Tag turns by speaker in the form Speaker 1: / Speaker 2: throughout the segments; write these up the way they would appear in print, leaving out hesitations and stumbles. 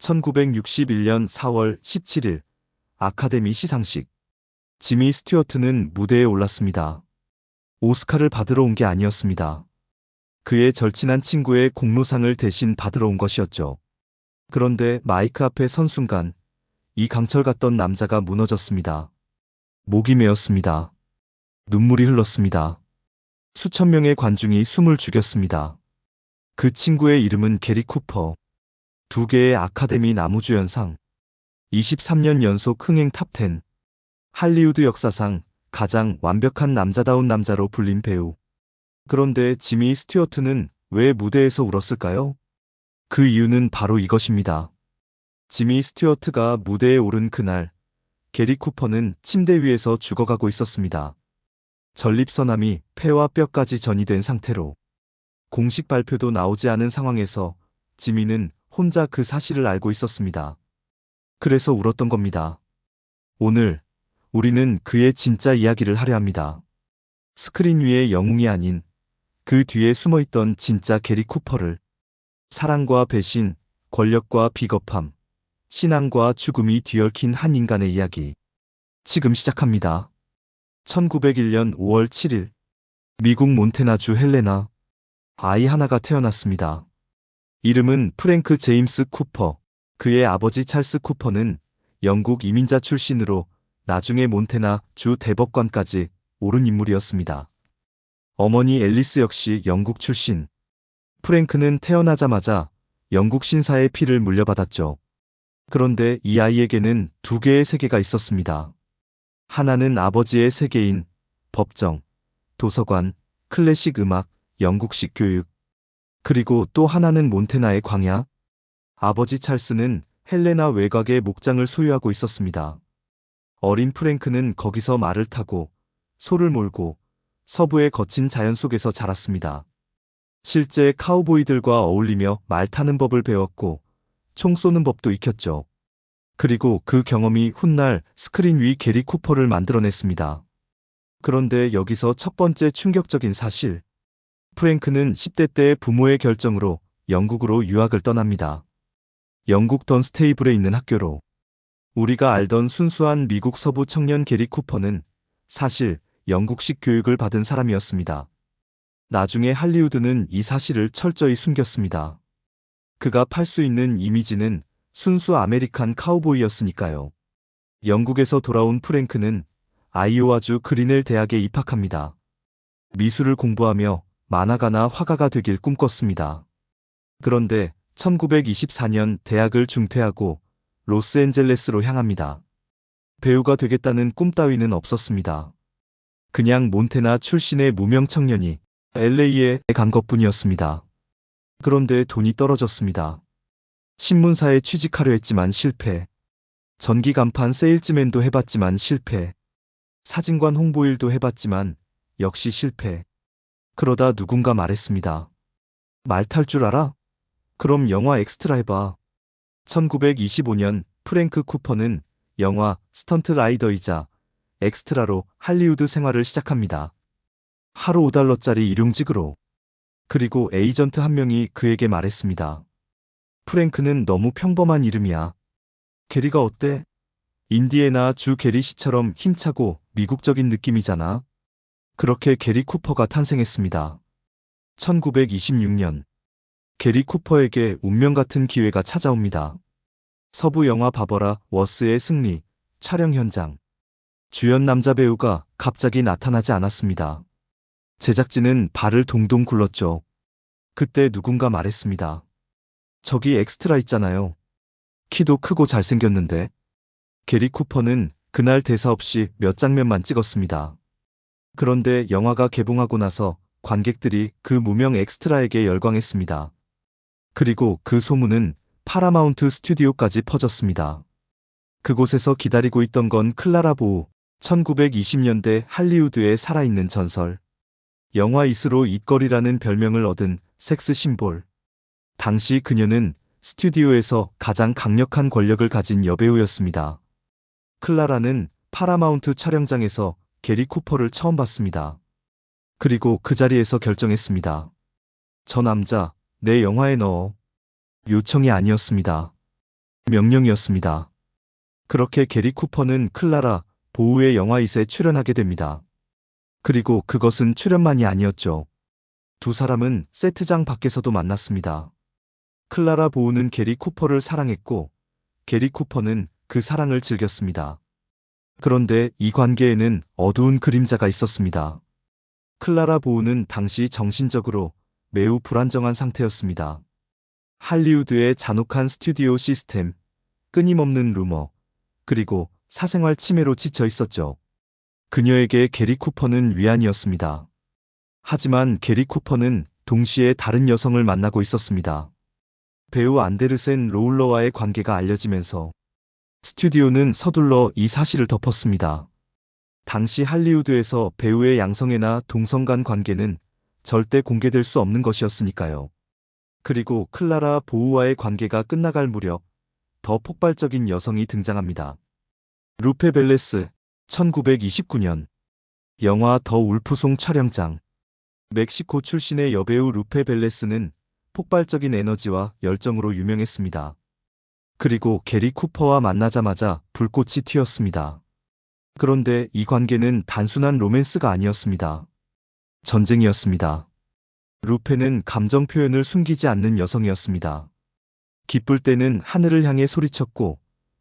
Speaker 1: 1961년 4월 17일 아카데미 시상식. 지미 스튜어트는 무대에 올랐습니다. 오스카를 받으러 온 게 아니었습니다. 그의 절친한 친구의 공로상을 대신 받으러 온 것이었죠. 그런데 마이크 앞에 선 순간 이 강철 같던 남자가 무너졌습니다. 목이 메었습니다. 눈물이 흘렀습니다. 수천 명의 관중이 숨을 죽였습니다. 그 친구의 이름은 게리 쿠퍼. 2개의 아카데미 나무주연상, 23년 연속 흥행 탑10, 할리우드 역사상 가장 완벽한 남자다운 남자로 불린 배우. 그런데 지미 스튜어트는 왜 무대에서 울었을까요? 그 이유는 바로 이것입니다. 지미 스튜어트가 무대에 오른 그날, 게리 쿠퍼는 침대 위에서 죽어가고 있었습니다. 전립선암이 폐와 뼈까지 전이된 상태로 공식 발표도 나오지 않은 상황에서 지미는 혼자 그 사실을 알고 있었습니다. 그래서 울었던 겁니다. 오늘 우리는 그의 진짜 이야기를 하려 합니다. 스크린 위의 영웅이 아닌 그 뒤에 숨어있던 진짜 게리 쿠퍼를. 사랑과 배신, 권력과 비겁함, 신앙과 죽음이 뒤얽힌 한 인간의 이야기. 지금 시작합니다. 1901년 5월 7일 미국 몬태나주 헬레나. 아이 하나가 태어났습니다. 이름은 프랭크 제임스 쿠퍼. 그의 아버지 찰스 쿠퍼는 영국 이민자 출신으로 나중에 몬태나 주 대법관까지 오른 인물이었습니다. 어머니 앨리스 역시 영국 출신. 프랭크는 태어나자마자 영국 신사의 피를 물려받았죠. 그런데 이 아이에게는 2개의 세계가 있었습니다. 하나는 아버지의 세계인 법정, 도서관, 클래식 음악, 영국식 교육. 그리고 또 하나는 몬테나의 광야. 아버지 찰스는 헬레나 외곽의 목장을 소유하고 있었습니다. 어린 프랭크는 거기서 말을 타고 소를 몰고 서부의 거친 자연 속에서 자랐습니다. 실제 카우보이들과 어울리며 말 타는 법을 배웠고 총 쏘는 법도 익혔죠. 그리고 그 경험이 훗날 스크린 위 게리 쿠퍼를 만들어냈습니다. 그런데 여기서 첫 번째 충격적인 사실. 프랭크는 10대 때 부모의 결정으로 영국으로 유학을 떠납니다. 영국 던스테이블에 있는 학교로. 우리가 알던 순수한 미국 서부 청년 게리 쿠퍼는 사실 영국식 교육을 받은 사람이었습니다. 나중에 할리우드는 이 사실을 철저히 숨겼습니다. 그가 팔 수 있는 이미지는 순수 아메리칸 카우보이였으니까요. 영국에서 돌아온 프랭크는 아이오와주 그리넬 대학에 입학합니다. 미술을 공부하며 만화가나 화가가 되길 꿈꿨습니다. 그런데 1924년 대학을 중퇴하고 로스앤젤레스로 향합니다. 배우가 되겠다는 꿈 따위는 없었습니다. 그냥 몬테나 출신의 무명 청년이 LA에 간 것뿐이었습니다. 그런데 돈이 떨어졌습니다. 신문사에 취직하려 했지만 실패. 전기 간판 세일즈맨도 해봤지만 실패. 사진관 홍보일도 해봤지만 역시 실패. 그러다 누군가 말했습니다. 말 탈 줄 알아? 그럼 영화 엑스트라 해봐. 1925년 프랭크 쿠퍼는 영화 스턴트 라이더이자 엑스트라로 할리우드 생활을 시작합니다. 하루 5달러짜리 일용직으로. 그리고 에이전트 한 명이 그에게 말했습니다. 프랭크는 너무 평범한 이름이야. 게리가 어때? 인디애나 주 게리 씨처럼 힘차고 미국적인 느낌이잖아. 그렇게 게리 쿠퍼가 탄생했습니다. 1926년 게리 쿠퍼에게 운명 같은 기회가 찾아옵니다. 서부 영화 바버라 워스의 승리, 촬영 현장. 주연 남자 배우가 갑자기 나타나지 않았습니다. 제작진은 발을 동동 굴렀죠. 그때 누군가 말했습니다. 저기 엑스트라 있잖아요. 키도 크고 잘생겼는데. 게리 쿠퍼는 그날 대사 없이 몇 장면만 찍었습니다. 그런데 영화가 개봉하고 나서 관객들이 그 무명 엑스트라에게 열광했습니다. 그리고 그 소문은 파라마운트 스튜디오까지 퍼졌습니다. 그곳에서 기다리고 있던 건 클라라 보우, 1920년대 할리우드의 살아있는 전설. 영화 이스로 it거리라는 별명을 얻은 섹스 심볼. 당시 그녀는 스튜디오에서 가장 강력한 권력을 가진 여배우였습니다. 클라라는 파라마운트 촬영장에서 게리 쿠퍼를 처음 봤습니다. 그리고 그 자리에서 결정했습니다. 저 남자 내 영화에 넣어. 요청이 아니었습니다. 명령이었습니다. 그렇게 게리 쿠퍼는 클라라 보우의 영화 잇에 출연하게 됩니다. 그리고 그것은 출연만이 아니었죠. 두 사람은 세트장 밖에서도 만났습니다. 클라라 보우는 게리 쿠퍼를 사랑했고, 게리 쿠퍼는 그 사랑을 즐겼습니다. 그런데 이 관계에는 어두운 그림자가 있었습니다. 클라라 보우는 당시 정신적으로 매우 불안정한 상태였습니다. 할리우드의 잔혹한 스튜디오 시스템, 끊임없는 루머, 그리고 사생활 침해로 지쳐 있었죠. 그녀에게 게리 쿠퍼는 위안이었습니다. 하지만 게리 쿠퍼는 동시에 다른 여성을 만나고 있었습니다. 배우 안데르센 로울러와의 관계가 알려지면서 스튜디오는 서둘러 이 사실을 덮었습니다. 당시 할리우드에서 배우의 양성애나 동성 간 관계는 절대 공개될 수 없는 것이었으니까요. 그리고 클라라 보우와의 관계가 끝나갈 무렵 더 폭발적인 여성이 등장합니다. 루페 벨레스, 1929년 영화 더 울프송 촬영장. 멕시코 출신의 여배우 루페 벨레스는 폭발적인 에너지와 열정으로 유명했습니다. 그리고 게리 쿠퍼와 만나자마자 불꽃이 튀었습니다. 그런데 이 관계는 단순한 로맨스가 아니었습니다. 전쟁이었습니다. 루페는 감정 표현을 숨기지 않는 여성이었습니다. 기쁠 때는 하늘을 향해 소리쳤고,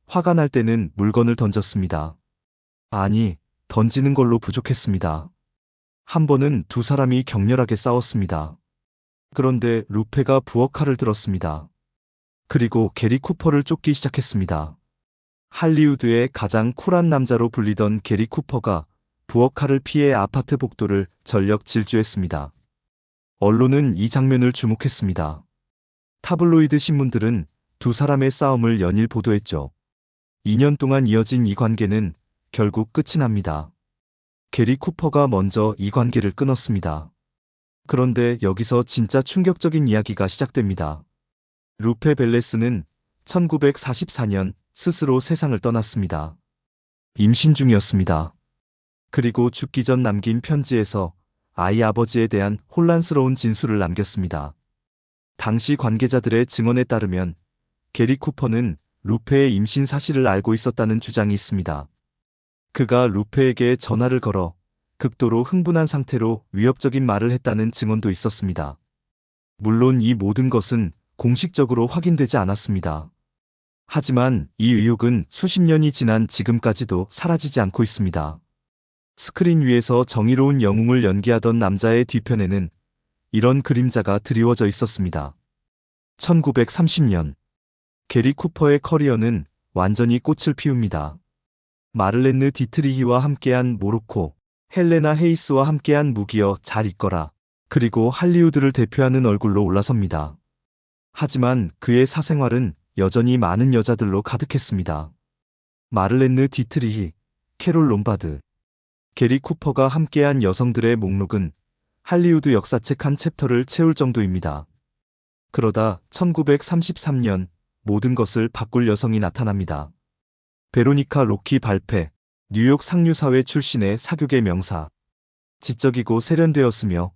Speaker 1: 화가 날 때는 물건을 던졌습니다. 아니, 던지는 걸로 부족했습니다. 한 번은 두 사람이 격렬하게 싸웠습니다. 그런데 루페가 부엌칼을 들었습니다. 그리고 게리 쿠퍼를 쫓기 시작했습니다. 할리우드의 가장 쿨한 남자로 불리던 게리 쿠퍼가 부엌칼을 피해 아파트 복도를 전력 질주했습니다. 언론은 이 장면을 주목했습니다. 타블로이드 신문들은 두 사람의 싸움을 연일 보도했죠. 2년 동안 이어진 이 관계는 결국 끝이 납니다. 게리 쿠퍼가 먼저 이 관계를 끊었습니다. 그런데 여기서 진짜 충격적인 이야기가 시작됩니다. 루페 벨레스는 1944년 스스로 세상을 떠났습니다. 임신 중이었습니다. 그리고 죽기 전 남긴 편지에서 아이 아버지에 대한 혼란스러운 진술을 남겼습니다. 당시 관계자들의 증언에 따르면 게리 쿠퍼는 루페의 임신 사실을 알고 있었다는 주장이 있습니다. 그가 루페에게 전화를 걸어 극도로 흥분한 상태로 위협적인 말을 했다는 증언도 있었습니다. 물론 이 모든 것은 공식적으로 확인되지 않았습니다. 하지만 이 의혹은 수십 년이 지난 지금까지도 사라지지 않고 있습니다. 스크린 위에서 정의로운 영웅을 연기하던 남자의 뒤편에는 이런 그림자가 드리워져 있었습니다. 1930년 게리 쿠퍼의 커리어는 완전히 꽃을 피웁니다. 마를렌느 디트리히와 함께한 모로코, 헬레나 헤이스와 함께한 무기여 잘 있거라, 그리고 할리우드를 대표하는 얼굴로 올라섭니다. 하지만 그의 사생활은 여전히 많은 여자들로 가득했습니다. 마를렌느 디트리히, 캐롤 롬바드, 게리 쿠퍼가 함께한 여성들의 목록은 할리우드 역사책 한 챕터를 채울 정도입니다. 그러다 1933년 모든 것을 바꿀 여성이 나타납니다. 베로니카 로키 발페, 뉴욕 상류사회 출신의 사교계 명사. 지적이고 세련되었으며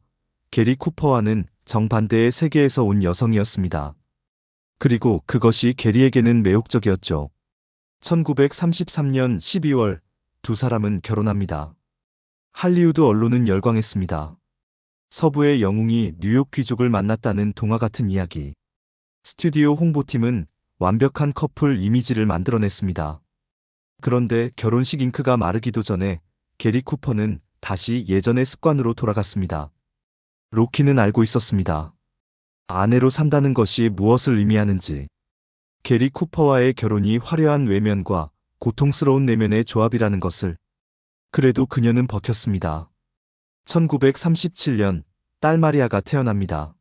Speaker 1: 게리 쿠퍼와는 정반대의 세계에서 온 여성이었습니다. 그리고 그것이 게리에게는 매혹적이었죠. 1933년 12월 두 사람은 결혼합니다. 할리우드 언론은 열광했습니다. 서부의 영웅이 뉴욕 귀족을 만났다는 동화 같은 이야기. 스튜디오 홍보팀은 완벽한 커플 이미지를 만들어냈습니다. 그런데 결혼식 잉크가 마르기도 전에 게리 쿠퍼는 다시 예전의 습관으로 돌아갔습니다. 로키는 알고 있었습니다. 아내로 산다는 것이 무엇을 의미하는지. 게리 쿠퍼와의 결혼이 화려한 외면과 고통스러운 내면의 조합이라는 것을. 그래도 그녀는 버텼습니다. 1937년 딸 마리아가 태어납니다.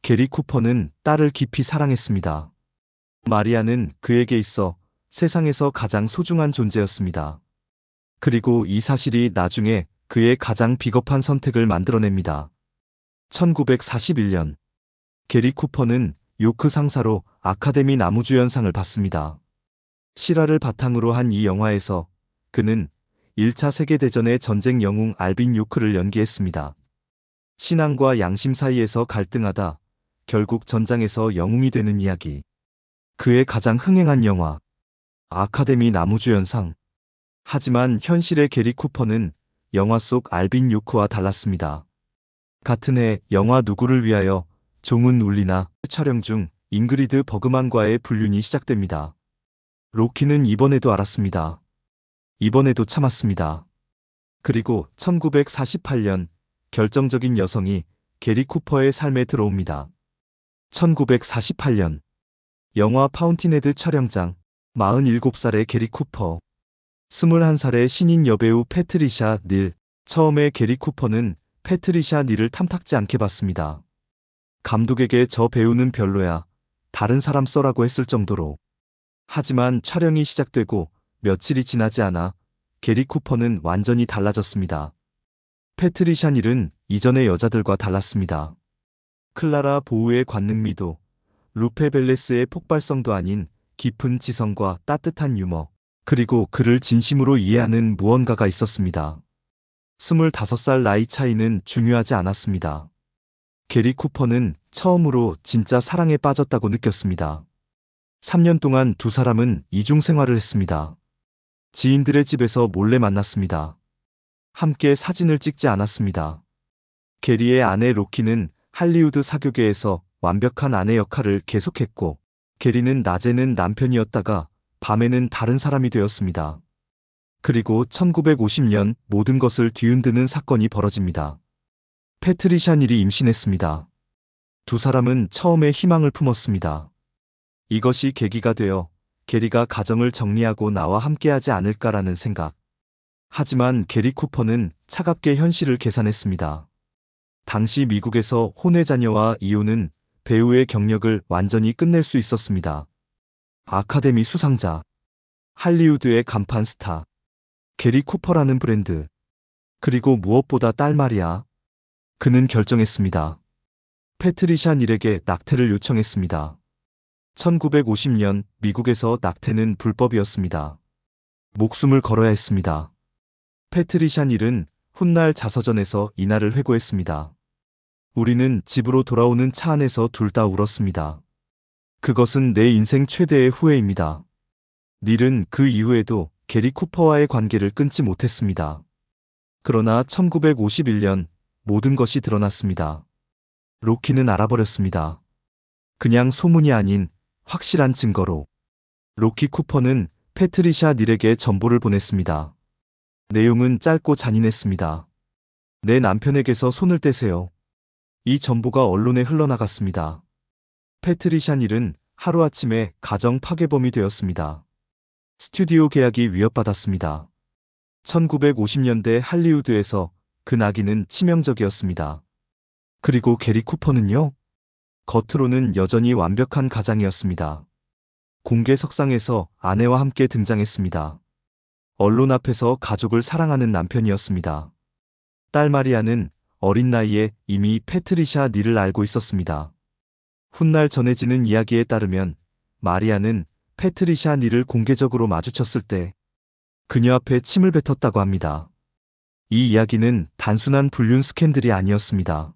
Speaker 1: 게리 쿠퍼는 딸을 깊이 사랑했습니다. 마리아는 그에게 있어 세상에서 가장 소중한 존재였습니다. 그리고 이 사실이 나중에 그의 가장 비겁한 선택을 만들어냅니다. 1941년 게리 쿠퍼는 요크 상사로 아카데미 나무주연상을 받습니다. 실화를 바탕으로 한 이 영화에서 그는 1차 세계대전의 전쟁 영웅 알빈 요크를 연기했습니다. 신앙과 양심 사이에서 갈등하다 결국 전장에서 영웅이 되는 이야기. 그의 가장 흥행한 영화, 아카데미 나무주연상. 하지만 현실의 게리 쿠퍼는 영화 속 알빈 요크와 달랐습니다. 같은 해 영화 누구를 위하여 종은 울리나 촬영 중 잉그리드 버그만과의 불륜이 시작됩니다. 로키는 이번에도 알았습니다. 이번에도 참았습니다. 그리고 1948년 결정적인 여성이 게리 쿠퍼의 삶에 들어옵니다. 1948년 영화 파운틴헤드 촬영장. 47살의 게리 쿠퍼, 21살의 신인 여배우 패트리샤 닐. 처음에 게리 쿠퍼는 패트리샤 닐을 탐탁지 않게 봤습니다. 감독에게 저 배우는 별로야, 다른 사람 써라고 했을 정도로. 하지만 촬영이 시작되고 며칠이 지나지 않아 게리 쿠퍼는 완전히 달라졌습니다. 패트리샤 닐은 이전의 여자들과 달랐습니다. 클라라 보우의 관능미도, 루페 벨레스의 폭발성도 아닌 깊은 지성과 따뜻한 유머, 그리고 그를 진심으로 이해하는 무언가가 있었습니다. 25살 나이 차이는 중요하지 않았습니다. 게리 쿠퍼는 처음으로 진짜 사랑에 빠졌다고 느꼈습니다. 3년 동안 두 사람은 이중 생활을 했습니다. 지인들의 집에서 몰래 만났습니다. 함께 사진을 찍지 않았습니다. 게리의 아내 로키는 할리우드 사교계에서 완벽한 아내 역할을 계속했고, 게리는 낮에는 남편이었다가 밤에는 다른 사람이 되었습니다. 그리고 1950년 모든 것을 뒤흔드는 사건이 벌어집니다. 패트리샤 닐이 임신했습니다. 두 사람은 처음에 희망을 품었습니다. 이것이 계기가 되어 게리가 가정을 정리하고 나와 함께하지 않을까라는 생각. 하지만 게리 쿠퍼는 차갑게 현실을 계산했습니다. 당시 미국에서 혼외 자녀와 이혼은 배우의 경력을 완전히 끝낼 수 있었습니다. 아카데미 수상자, 할리우드의 간판 스타, 게리 쿠퍼라는 브랜드. 그리고 무엇보다 딸 말이야. 그는 결정했습니다. 패트리샤 닐에게 낙태를 요청했습니다. 1950년 미국에서 낙태는 불법이었습니다. 목숨을 걸어야 했습니다. 패트리샤 닐은 훗날 자서전에서 이날을 회고했습니다. 우리는 집으로 돌아오는 차 안에서 둘 다 울었습니다. 그것은 내 인생 최대의 후회입니다. 닐은 그 이후에도 게리 쿠퍼와의 관계를 끊지 못했습니다. 그러나 1951년 모든 것이 드러났습니다. 로키는 알아버렸습니다. 그냥 소문이 아닌 확실한 증거로. 로키 쿠퍼는 패트리샤 닐에게 전보를 보냈습니다. 내용은 짧고 잔인했습니다. 내 남편에게서 손을 떼세요. 이 전보가 언론에 흘러나갔습니다. 패트리샤 닐은 하루아침에 가정 파괴범이 되었습니다. 스튜디오 계약이 위협받았습니다. 1950년대 할리우드에서 그 낙인은 치명적이었습니다. 그리고 게리 쿠퍼는요? 겉으로는 여전히 완벽한 가장이었습니다. 공개석상에서 아내와 함께 등장했습니다. 언론 앞에서 가족을 사랑하는 남편이었습니다. 딸 마리아는 어린 나이에 이미 패트리샤 닐을 알고 있었습니다. 훗날 전해지는 이야기에 따르면 마리아는 패트리샤 닐을 공개적으로 마주쳤을 때 그녀 앞에 침을 뱉었다고 합니다. 이 이야기는 단순한 불륜 스캔들이 아니었습니다.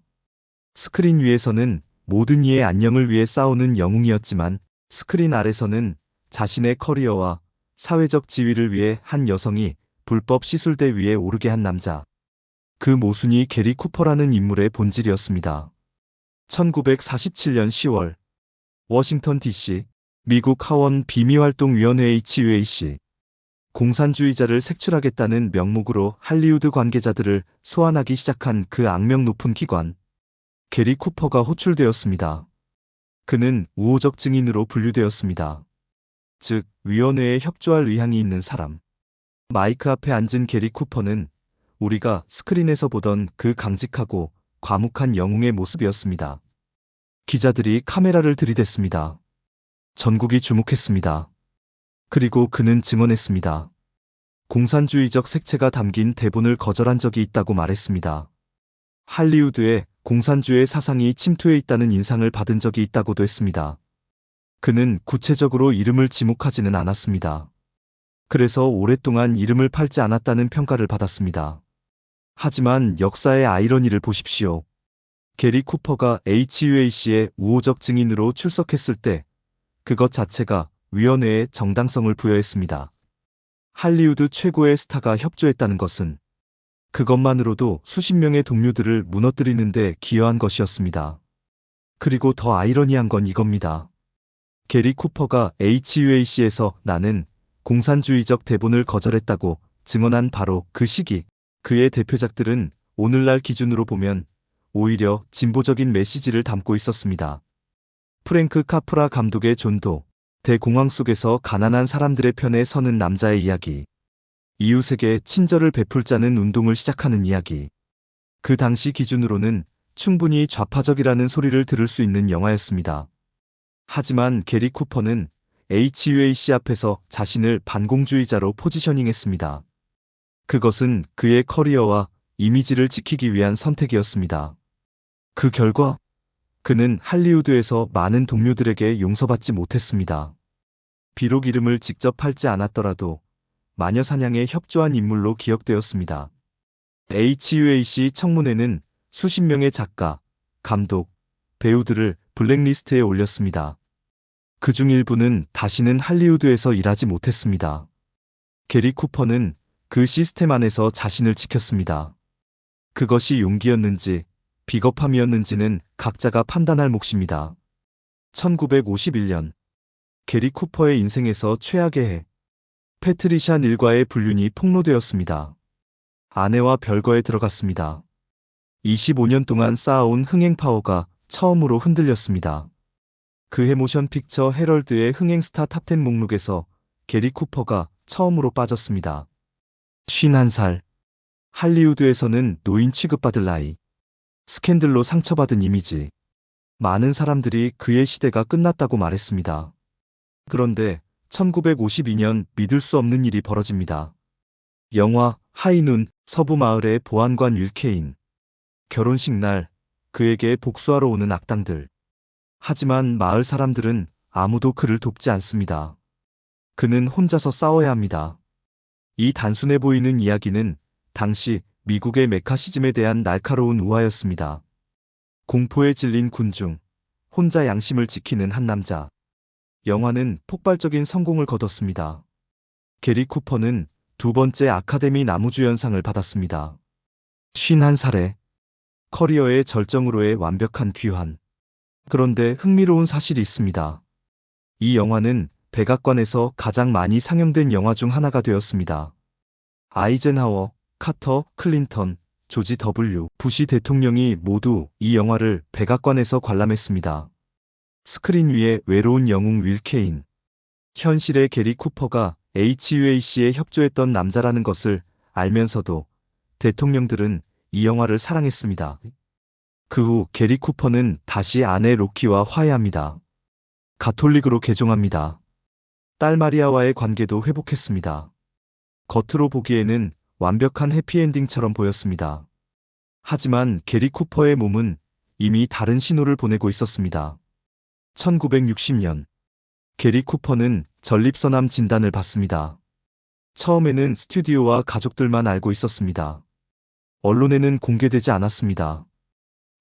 Speaker 1: 스크린 위에서는 모든 이의 안녕을 위해 싸우는 영웅이었지만 스크린 아래서는 자신의 커리어와 사회적 지위를 위해 한 여성이 불법 시술대 위에 오르게 한 남자. 그 모순이 게리 쿠퍼라는 인물의 본질이었습니다. 1947년 10월 워싱턴 DC 미국 하원 비미활동위원회 HUAC 공산주의자를 색출하겠다는 명목으로 할리우드 관계자들을 소환하기 시작한 그 악명 높은 기관. 게리 쿠퍼가 호출되었습니다. 그는 우호적 증인으로 분류되었습니다. 즉, 위원회에 협조할 의향이 있는 사람. 마이크 앞에 앉은 게리 쿠퍼는 우리가 스크린에서 보던 그 강직하고 과묵한 영웅의 모습이었습니다. 기자들이 카메라를 들이댔습니다. 전국이 주목했습니다. 그리고 그는 증언했습니다. 공산주의적 색채가 담긴 대본을 거절한 적이 있다고 말했습니다. 할리우드에 공산주의 사상이 침투해 있다는 인상을 받은 적이 있다고도 했습니다. 그는 구체적으로 이름을 지목하지는 않았습니다. 그래서 오랫동안 이름을 팔지 않았다는 평가를 받았습니다. 하지만 역사의 아이러니를 보십시오. 게리 쿠퍼가 HUAC의 우호적 증인으로 출석했을 때 그것 자체가 위원회에 정당성을 부여했습니다. 할리우드 최고의 스타가 협조했다는 것은 그것만으로도 수십 명의 동료들을 무너뜨리는 데 기여한 것이었습니다. 그리고 더 아이러니한 건 이겁니다. 게리 쿠퍼가 HUAC에서 나는 공산주의적 대본을 거절했다고 증언한 바로 그 시기, 그의 대표작들은 오늘날 기준으로 보면 오히려 진보적인 메시지를 담고 있었습니다. 프랭크 카프라 감독의 존도, 대공황 속에서 가난한 사람들의 편에 서는 남자의 이야기, 이웃에게 친절을 베풀자는 운동을 시작하는 이야기. 그 당시 기준으로는 충분히 좌파적이라는 소리를 들을 수 있는 영화였습니다. 하지만 게리 쿠퍼는 HUAC 앞에서 자신을 반공주의자로 포지셔닝했습니다. 그것은 그의 커리어와 이미지를 지키기 위한 선택이었습니다. 그 결과 그는 할리우드에서 많은 동료들에게 용서받지 못했습니다. 비록 이름을 직접 팔지 않았더라도 마녀 사냥에 협조한 인물로 기억되었습니다. HUAC 청문회는 수십 명의 작가, 감독, 배우들을 블랙리스트에 올렸습니다. 그중 일부는 다시는 할리우드에서 일하지 못했습니다. 게리 쿠퍼는 그 시스템 안에서 자신을 지켰습니다. 그것이 용기였는지 비겁함이었는지는 각자가 판단할 몫입니다. 1951년 게리 쿠퍼의 인생에서 최악의 해, 패트리샤 닐과의 불륜이 폭로되었습니다. 아내와 별거에 들어갔습니다. 25년 동안 쌓아온 흥행 파워가 처음으로 흔들렸습니다. 그 해 모션 픽처 헤럴드의 흥행 스타 탑10 목록에서 게리 쿠퍼가 처음으로 빠졌습니다. 51살. 할리우드에서는 노인 취급받을 나이. 스캔들로 상처받은 이미지. 많은 사람들이 그의 시대가 끝났다고 말했습니다. 그런데 1952년 믿을 수 없는 일이 벌어집니다. 영화 하이눈 서부마을의 보안관 윌 케인. 결혼식 날 그에게 복수하러 오는 악당들. 하지만 마을 사람들은 아무도 그를 돕지 않습니다. 그는 혼자서 싸워야 합니다. 이 단순해 보이는 이야기는 당시 미국의 메카시즘에 대한 날카로운 우화였습니다. 공포에 질린 군중, 혼자 양심을 지키는 한 남자. 영화는 폭발적인 성공을 거뒀습니다. 게리 쿠퍼는 두 번째 아카데미 나무주연상을 받았습니다. 51살에 커리어의 절정으로의 완벽한 귀환. 그런데 흥미로운 사실이 있습니다. 이 영화는 백악관에서 가장 많이 상영된 영화 중 하나가 되었습니다. 아이젠하워, 카터, 클린턴, 조지 W. 부시 대통령이 모두 이 영화를 백악관에서 관람했습니다. 스크린 위에 외로운 영웅 윌 케인. 현실의 게리 쿠퍼가 HUAC에 협조했던 남자라는 것을 알면서도 대통령들은 이 영화를 사랑했습니다. 그 후 게리 쿠퍼는 다시 아내 로키와 화해합니다. 가톨릭으로 개종합니다. 딸 마리아와의 관계도 회복했습니다. 겉으로 보기에는 완벽한 해피엔딩처럼 보였습니다. 하지만 게리 쿠퍼의 몸은 이미 다른 신호를 보내고 있었습니다. 1960년 게리 쿠퍼는 전립선암 진단을 받습니다. 처음에는 스튜디오와 가족들만 알고 있었습니다. 언론에는 공개되지 않았습니다.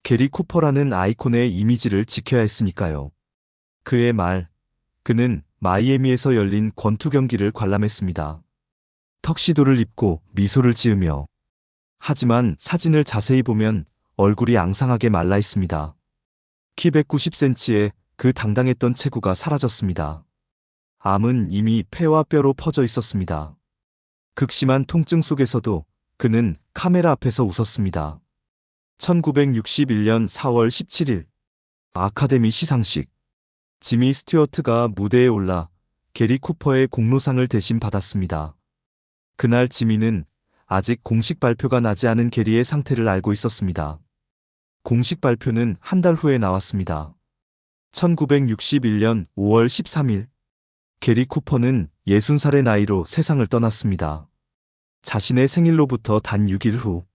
Speaker 1: 게리 쿠퍼라는 아이콘의 이미지를 지켜야 했으니까요. 그의 말, 그는 마이애미에서 열린 권투 경기를 관람했습니다. 턱시도를 입고 미소를 지으며. 하지만 사진을 자세히 보면 얼굴이 앙상하게 말라 있습니다. 키 190cm에 그 당당했던 체구가 사라졌습니다. 암은 이미 폐와 뼈로 퍼져 있었습니다. 극심한 통증 속에서도 그는 카메라 앞에서 웃었습니다. 1961년 4월 17일 아카데미 시상식. 지미 스튜어트가 무대에 올라 게리 쿠퍼의 공로상을 대신 받았습니다. 그날 지미는 아직 공식 발표가 나지 않은 게리의 상태를 알고 있었습니다. 공식 발표는 한 달 후에 나왔습니다. 1961년 5월 13일 게리 쿠퍼는 60살의 나이로 세상을 떠났습니다. 자신의 생일로부터 단 6일 후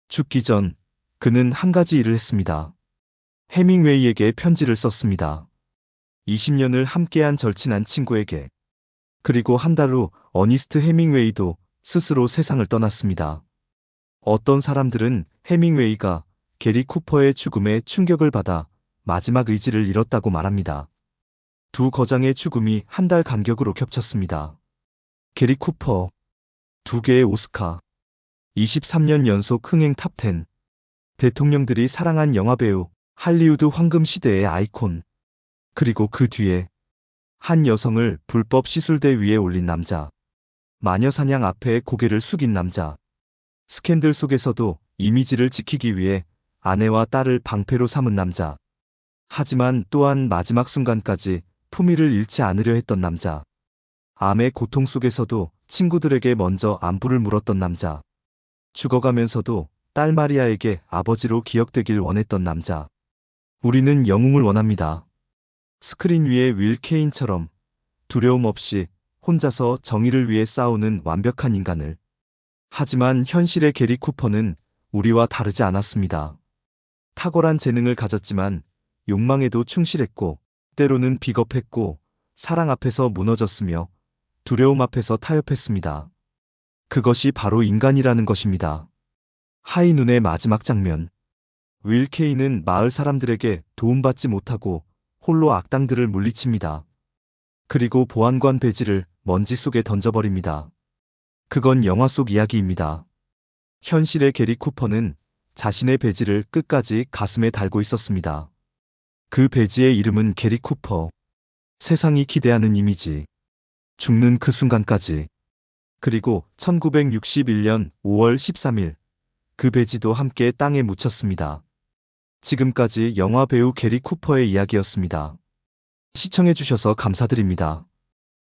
Speaker 1: 죽기 전 그는 한 가지 일을 했습니다. 해밍웨이에게 편지를 썼습니다. 20년을 함께한 절친한 친구에게. 그리고 한 달 후 어니스트 해밍웨이도 스스로 세상을 떠났습니다. 어떤 사람들은 해밍웨이가 게리 쿠퍼의 죽음에 충격을 받아 마지막 의지를 잃었다고 말합니다. 두 거장의 죽음이 한 달 간격으로 겹쳤습니다. 게리 쿠퍼, 2개의 오스카, 23년 연속 흥행 탑10, 대통령들이 사랑한 영화배우, 할리우드 황금 시대의 아이콘, 그리고 그 뒤에 한 여성을 불법 시술대 위에 올린 남자, 마녀사냥 앞에 고개를 숙인 남자, 스캔들 속에서도 이미지를 지키기 위해 아내와 딸을 방패로 삼은 남자, 하지만 또한 마지막 순간까지 품위를 잃지 않으려 했던 남자, 암의 고통 속에서도 친구들에게 먼저 안부를 물었던 남자, 죽어가면서도 딸 마리아에게 아버지로 기억되길 원했던 남자. 우리는 영웅을 원합니다. 스크린 위의 윌 케인처럼 두려움 없이 혼자서 정의를 위해 싸우는 완벽한 인간을. 하지만 현실의 게리 쿠퍼는 우리와 다르지 않았습니다. 탁월한 재능을 가졌지만 욕망에도 충실했고, 때로는 비겁했고, 사랑 앞에서 무너졌으며 두려움 앞에서 타협했습니다. 그것이 바로 인간이라는 것입니다. 하이눈의 마지막 장면. 윌 케인은 마을 사람들에게 도움받지 못하고 홀로 악당들을 물리칩니다. 그리고 보안관 배지를 먼지 속에 던져버립니다. 그건 영화 속 이야기입니다. 현실의 게리 쿠퍼는 자신의 배지를 끝까지 가슴에 달고 있었습니다. 그 배지의 이름은 게리 쿠퍼. 세상이 기대하는 이미지. 죽는 그 순간까지. 그리고 1961년 5월 13일 그 배지도 함께 땅에 묻혔습니다. 지금까지 영화 배우 게리 쿠퍼의 이야기였습니다. 시청해주셔서 감사드립니다.